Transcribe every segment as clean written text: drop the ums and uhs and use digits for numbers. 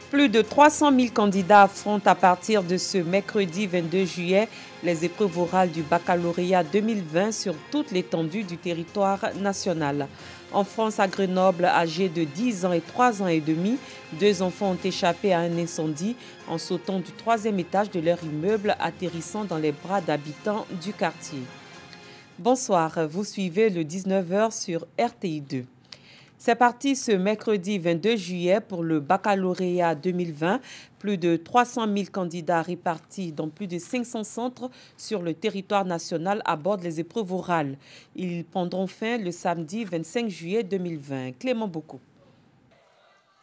Plus de 300 000 candidats affrontent à partir de ce mercredi 22 juillet les épreuves orales du baccalauréat 2020 sur toute l'étendue du territoire national. En France, à Grenoble, âgés de 10 ans et 3 ans et demi, 2 enfants ont échappé à un incendie en sautant du 3e étage de leur immeuble, atterrissant dans les bras d'habitants du quartier. Bonsoir, vous suivez le 19h sur RTI 2. C'est parti ce mercredi 22 juillet pour le baccalauréat 2020. Plus de 300 000 candidats répartis dans plus de 500 centres sur le territoire national abordent les épreuves orales. Ils prendront fin le samedi 25 juillet 2020. Clément Bocco.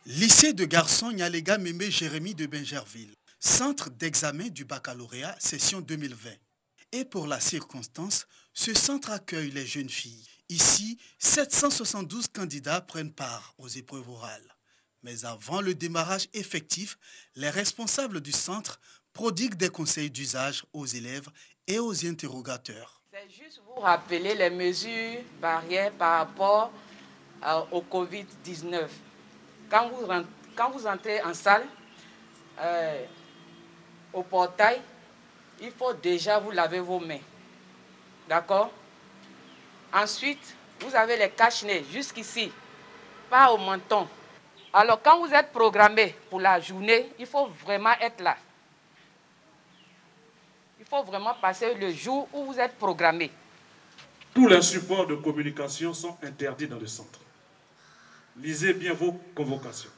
Lycée de garçons Nyalega Mémé Jérémy de Bingerville. Centre d'examen du baccalauréat session 2020. Et pour la circonstance, ce centre accueille les jeunes filles. Ici, 772 candidats prennent part aux épreuves orales. Mais avant le démarrage effectif, les responsables du centre prodiguent des conseils d'usage aux élèves et aux interrogateurs. C'est juste vous rappeler les mesures barrières par rapport au Covid-19. Quand vous entrez en salle, au portail, il faut déjà vous laver vos mains. D'accord? Ensuite, vous avez les cache-nez jusqu'ici, pas au menton. Alors, quand vous êtes programmé pour la journée, il faut vraiment être là. Il faut vraiment passer le jour où vous êtes programmé. Tous les supports de communication sont interdits dans le centre. Lisez bien vos convocations.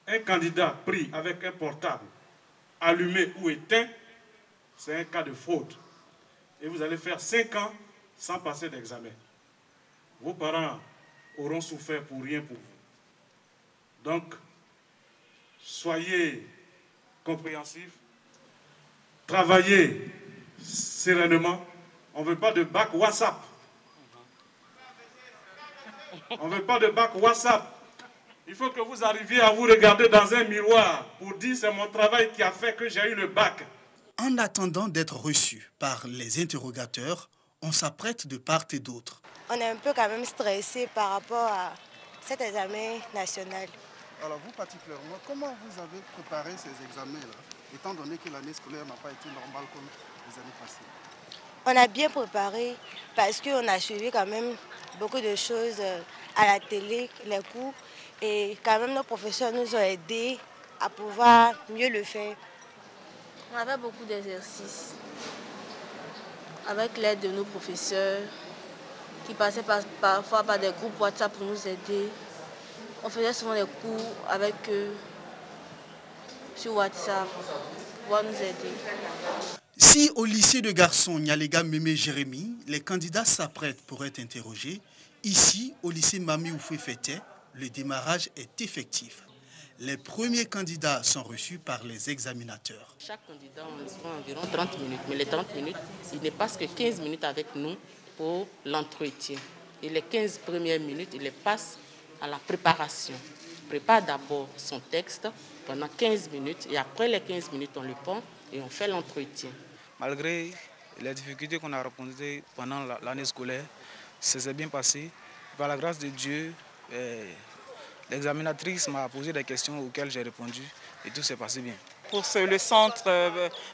Un candidat pris avec un portable allumé ou éteint, c'est un cas de fraude. Et vous allez faire 5 ans sans passer d'examen. Vos parents auront souffert pour rien pour vous. Donc, soyez compréhensifs, travaillez sereinement. On ne veut pas de bac WhatsApp. On ne veut pas de bac WhatsApp. Il faut que vous arriviez à vous regarder dans un miroir pour dire c'est mon travail qui a fait que j'ai eu le bac. En attendant d'être reçus par les interrogateurs, on s'apprête de part et d'autre. On est un peu quand même stressé par rapport à cet examen national. Alors vous particulièrement, comment vous avez préparé ces examens-là, étant donné que l'année scolaire n'a pas été normale comme les années passées? On a bien préparé parce qu'on a suivi quand même beaucoup de choses à la télé, les cours, et quand même nos professeurs nous ont aidés à pouvoir mieux le faire. On avait beaucoup d'exercices avec l'aide de nos professeurs qui passaient parfois par des groupes WhatsApp pour nous aider. On faisait souvent des cours avec eux sur WhatsApp pour pouvoir nous aider. Si au lycée de garçons Nyalega Mémé Jérémy, les candidats s'apprêtent pour être interrogés, ici au lycée Mami Oufoué Fété, le démarrage est effectif. Les premiers candidats sont reçus par les examinateurs. Chaque candidat, on prend environ 30 minutes. Mais les 30 minutes, il ne passe que 15 minutes avec nous pour l'entretien. Et les 15 premières minutes, il les passe à la préparation. Il prépare d'abord son texte pendant 15 minutes. Et après les 15 minutes, on le prend et on fait l'entretien. Malgré les difficultés qu'on a rencontrées pendant l'année scolaire, ça s'est bien passé. Par la grâce de Dieu, l'examinatrice m'a posé des questions auxquelles j'ai répondu et tout s'est passé bien. Pour le centre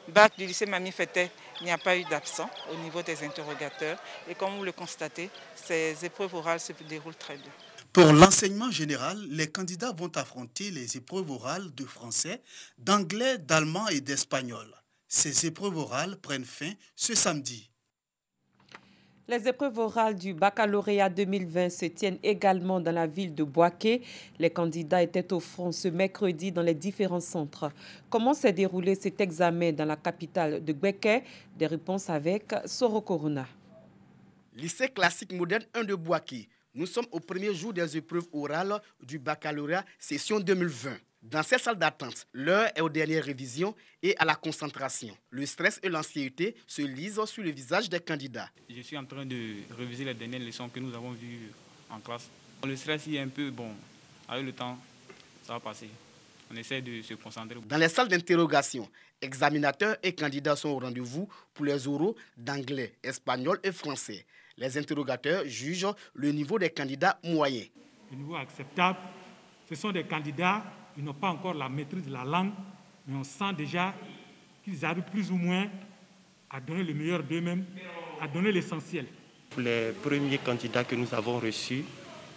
bac du lycée Mami Fété, il n'y a pas eu d'absent au niveau des interrogateurs. Et comme vous le constatez, ces épreuves orales se déroulent très bien. Pour l'enseignement général, les candidats vont affronter les épreuves orales de français, d'anglais, d'allemand et d'espagnol. Ces épreuves orales prennent fin ce samedi. Les épreuves orales du baccalauréat 2020 se tiennent également dans la ville de Bouaké. Les candidats étaient au front ce mercredi dans les différents centres. Comment s'est déroulé cet examen dans la capitale de Gbeke? Des réponses avec Soro Corona. Lycée classique moderne 1 de Bouaké. Nous sommes au premier jour des épreuves orales du baccalauréat session 2020. Dans cette salle d'attente, l'heure est aux dernières révisions et à la concentration. Le stress et l'anxiété se lisent sur le visage des candidats. Je suis en train de réviser les dernières leçons que nous avons vues en classe. Le stress est un peu bon. Avec le temps, ça va passer. On essaie de se concentrer. Dans les salles d'interrogation, examinateurs et candidats sont au rendez-vous pour les oraux d'anglais, espagnol et français. Les interrogateurs jugent le niveau des candidats moyens. Le niveau acceptable, ce sont des candidats ils n'ont pas encore la maîtrise de la langue, mais on sent déjà qu'ils arrivent plus ou moins à donner le meilleur d'eux-mêmes, à donner l'essentiel. Pour les premiers candidats que nous avons reçus,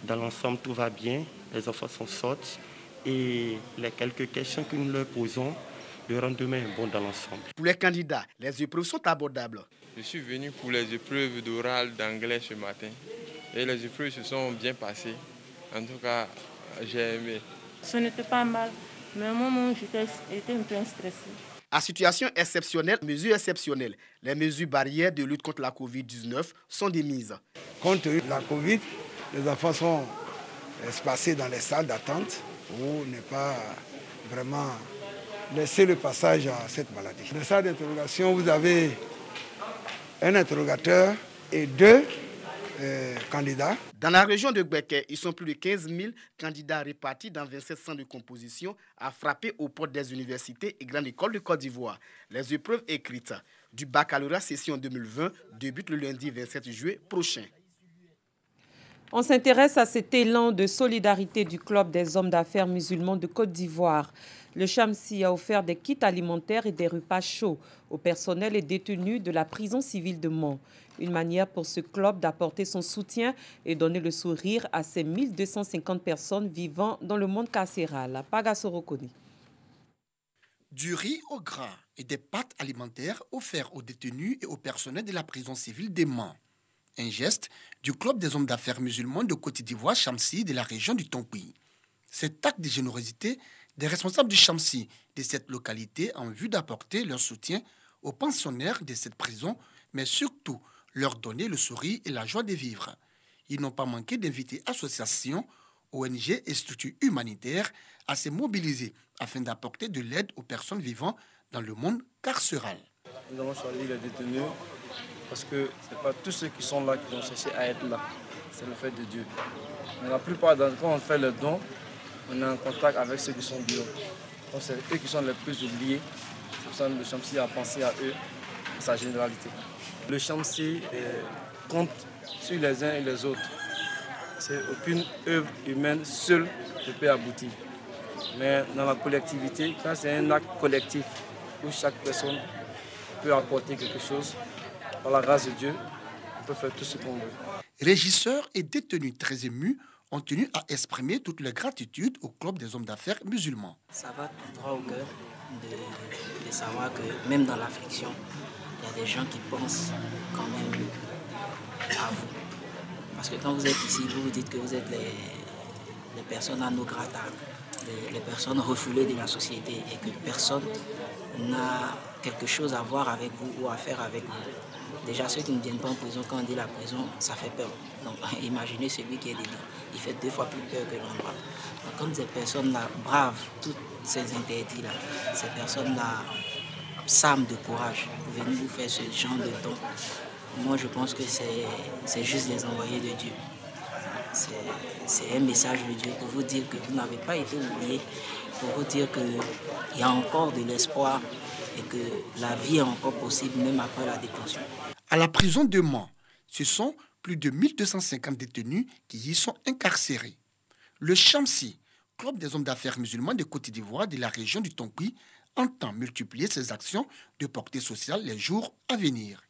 dans l'ensemble, tout va bien, les enfants s'en sortent et les quelques questions que nous leur posons, le rendement est bon dans l'ensemble. Pour les candidats, les épreuves sont abordables. Je suis venu pour les épreuves d'oral d'anglais ce matin et les épreuves se sont bien passées. En tout cas, j'ai aimé. Ce n'était pas mal, mais au moment où j'étais un peu stressée. À situation exceptionnelle, mesures exceptionnelles, les mesures barrières de lutte contre la Covid-19 sont démises. Compte tenu de la Covid, les enfants sont espacés dans les salles d'attente pour ne pas vraiment laisser le passage à cette maladie. Dans les salles d'interrogation, vous avez un interrogateur et 2 candidats. Dans la région de Gbeke, ils sont plus de 15 000 candidats répartis dans 27 centres de composition à frapper aux portes des universités et grandes écoles de Côte d'Ivoire. Les épreuves écrites du baccalauréat session 2020 débutent le lundi 27 juillet prochain. On s'intéresse à cet élan de solidarité du Club des hommes d'affaires musulmans de Côte d'Ivoire. Le Chamsi a offert des kits alimentaires et des repas chauds au personnel et détenus de la prison civile de Mans. Une manière pour ce club d'apporter son soutien et donner le sourire à ces 1250 personnes vivant dans le monde carcéral. Pagasorokoni. Du riz au gras et des pâtes alimentaires offerts aux détenus et au personnel de la prison civile de Mans. Un geste du Club des hommes d'affaires musulmans de Côte d'Ivoire, Chamsi, de la région du Tonkoui. Cet acte de générosité des responsables du Chamsi de cette localité en vue d'apporter leur soutien aux pensionnaires de cette prison, mais surtout leur donner le sourire et la joie de vivre. Ils n'ont pas manqué d'inviter associations, ONG et structures humanitaires à se mobiliser afin d'apporter de l'aide aux personnes vivant dans le monde carcéral. Nous avons choisi les détenus parce que ce n'est pas tous ceux qui sont là qui vont chercher à être là. C'est le fait de Dieu. Mais la plupart d'entre eux, quand on fait le don, on est en contact avec ceux qui sont dehors. Donc c'est eux qui sont les plus oubliés. C'est pour ça que le Chamsi a pensé à eux, à sa généralité. Le Chamsi compte sur les uns et les autres. C'est aucune œuvre humaine seule qui peut aboutir. Mais dans la collectivité, quand c'est un acte collectif où chaque personne peut apporter quelque chose, par la grâce de Dieu, on peut faire tout ce qu'on veut. Régisseurs et détenus très émus ont tenu à exprimer toute leur gratitude au Club des hommes d'affaires musulmans. Ça va tout droit au cœur de savoir que même dans l'affliction, il y a des gens qui pensent quand même à vous. Parce que quand vous êtes ici, vous vous dites que vous êtes les personnes à nos grata, les personnes refoulées de la société et que personne n'a quelque chose à voir avec vous ou à faire avec vous. Déjà, ceux qui ne viennent pas en prison, quand on dit la prison, ça fait peur. Donc, imaginez celui qui est dedans. Il fait 2 fois plus peur que l'endroit. Donc, comme ces personnes-là bravent tous ces interdits-là, ces personnes-là s'arment de courage pour venir vous faire ce genre de don, moi, je pense que c'est juste les envoyés de Dieu. C'est un message de Dieu pour vous dire que vous n'avez pas été oubliés, pour vous dire qu'il y a encore de l'espoir et que la vie est encore possible même après la détention. À la prison de Mans, ce sont plus de 1250 détenus qui y sont incarcérés. Le Chamsi, Club des hommes d'affaires musulmans de Côte d'Ivoire de la région du Tonkoui, entend multiplier ses actions de portée sociale les jours à venir.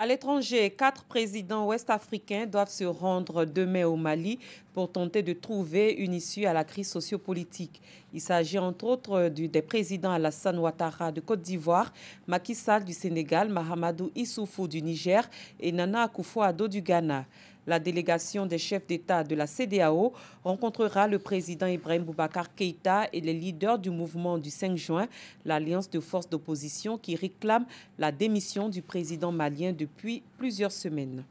À l'étranger, 4 présidents ouest-africains doivent se rendre demain au Mali pour tenter de trouver une issue à la crise sociopolitique. Il s'agit entre autres des présidents Alassane Ouattara de Côte d'Ivoire, Macky Sall du Sénégal, Mahamadou Issoufou du Niger et Nana Akufo-Addo du Ghana. La délégation des chefs d'État de la CEDEAO rencontrera le président Ibrahim Boubacar Keïta et les leaders du mouvement du 5 juin, l'alliance de forces d'opposition qui réclame la démission du président malien depuis plusieurs semaines.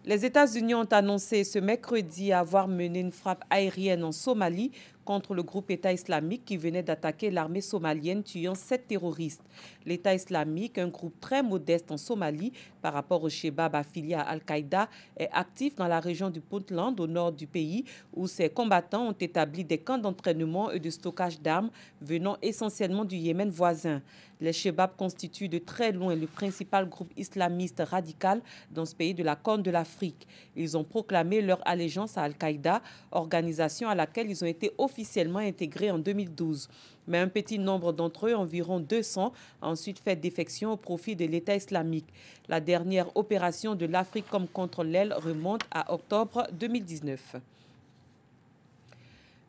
Les États-Unis ont annoncé ce mercredi avoir mené une frappe aérienne en Somalie contre le groupe État islamique qui venait d'attaquer l'armée somalienne, tuant 7 terroristes. L'État islamique, un groupe très modeste en Somalie par rapport au Shebab affilié à Al-Qaïda, est actif dans la région du Puntland, au nord du pays, où ses combattants ont établi des camps d'entraînement et de stockage d'armes venant essentiellement du Yémen voisin. Les Chebabs constituent de très loin le principal groupe islamiste radical dans ce pays de la Corne de l'Afrique. Ils ont proclamé leur allégeance à Al-Qaïda, organisation à laquelle ils ont été officiellement intégrés en 2012. Mais un petit nombre d'entre eux, environ 200, a ensuite fait défection au profit de l'État islamique. La dernière opération de l'Africom contre l'aile remonte à octobre 2019.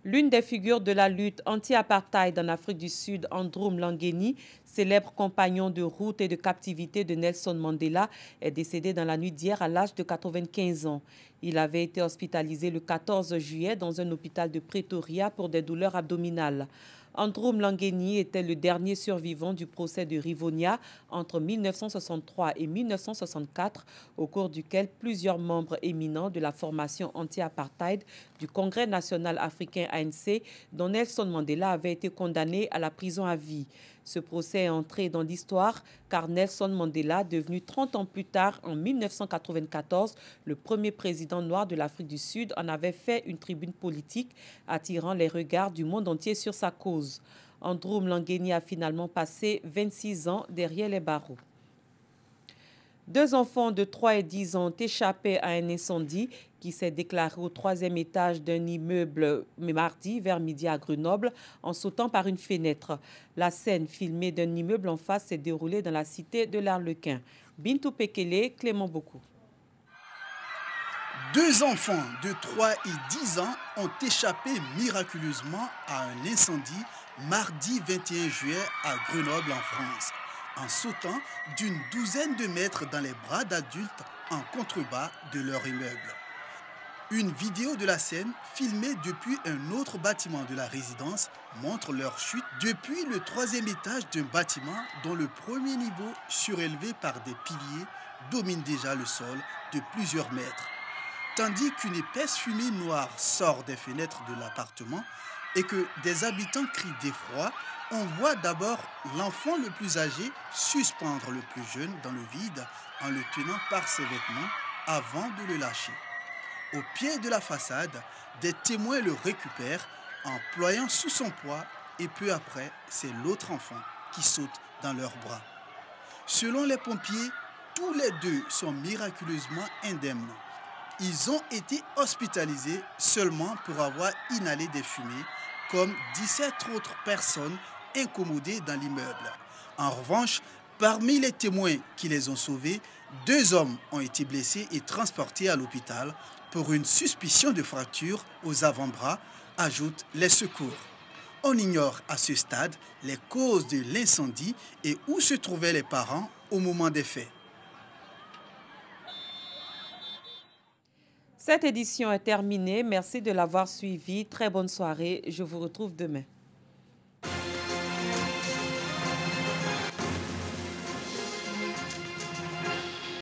L'une des figures de la lutte anti-apartheid en Afrique du Sud, Andrew Mlangeni, célèbre compagnon de route et de captivité de Nelson Mandela, est décédé dans la nuit d'hier à l'âge de 95 ans. Il avait été hospitalisé le 14 juillet dans un hôpital de Pretoria pour des douleurs abdominales. Andrew Mlangeni était le dernier survivant du procès de Rivonia entre 1963 et 1964, au cours duquel plusieurs membres éminents de la formation anti-apartheid du Congrès national africain ANC, dont Nelson Mandela, avaient été condamnés à la prison à vie. Ce procès est entré dans l'histoire car Nelson Mandela, devenu 30 ans plus tard, en 1994, le premier président noir de l'Afrique du Sud, en avait fait une tribune politique, attirant les regards du monde entier sur sa cause. Andrew Mlangeni a finalement passé 26 ans derrière les barreaux. 2 enfants de 3 et 10 ans ont échappé à un incendie qui s'est déclaré au 3e étage d'un immeuble mardi vers midi à Grenoble en sautant par une fenêtre. La scène filmée d'un immeuble en face s'est déroulée dans la cité de l'Arlequin. Bintou Pekele, Clément Beaucoup. 2 enfants de 3 et 10 ans ont échappé miraculeusement à un incendie mardi 21 juillet à Grenoble en France, en sautant d'une douzaine de mètres dans les bras d'adultes en contrebas de leur immeuble. Une vidéo de la scène, filmée depuis un autre bâtiment de la résidence, montre leur chute depuis le 3e étage d'un bâtiment dont le premier niveau, surélevé par des piliers, domine déjà le sol de plusieurs mètres. Tandis qu'une épaisse fumée noire sort des fenêtres de l'appartement et que des habitants crient d'effroi, on voit d'abord l'enfant le plus âgé suspendre le plus jeune dans le vide en le tenant par ses vêtements avant de le lâcher. Au pied de la façade, des témoins le récupèrent en ployant sous son poids et peu après, c'est l'autre enfant qui saute dans leurs bras. Selon les pompiers, tous les 2 sont miraculeusement indemnes. Ils ont été hospitalisés seulement pour avoir inhalé des fumées, comme 17 autres personnes incommodées dans l'immeuble. En revanche, parmi les témoins qui les ont sauvés, 2 hommes ont été blessés et transportés à l'hôpital pour une suspicion de fracture aux avant-bras, ajoutent les secours. On ignore à ce stade les causes de l'incendie et où se trouvaient les parents au moment des faits. Cette édition est terminée. Merci de l'avoir suivi. Très bonne soirée. Je vous retrouve demain.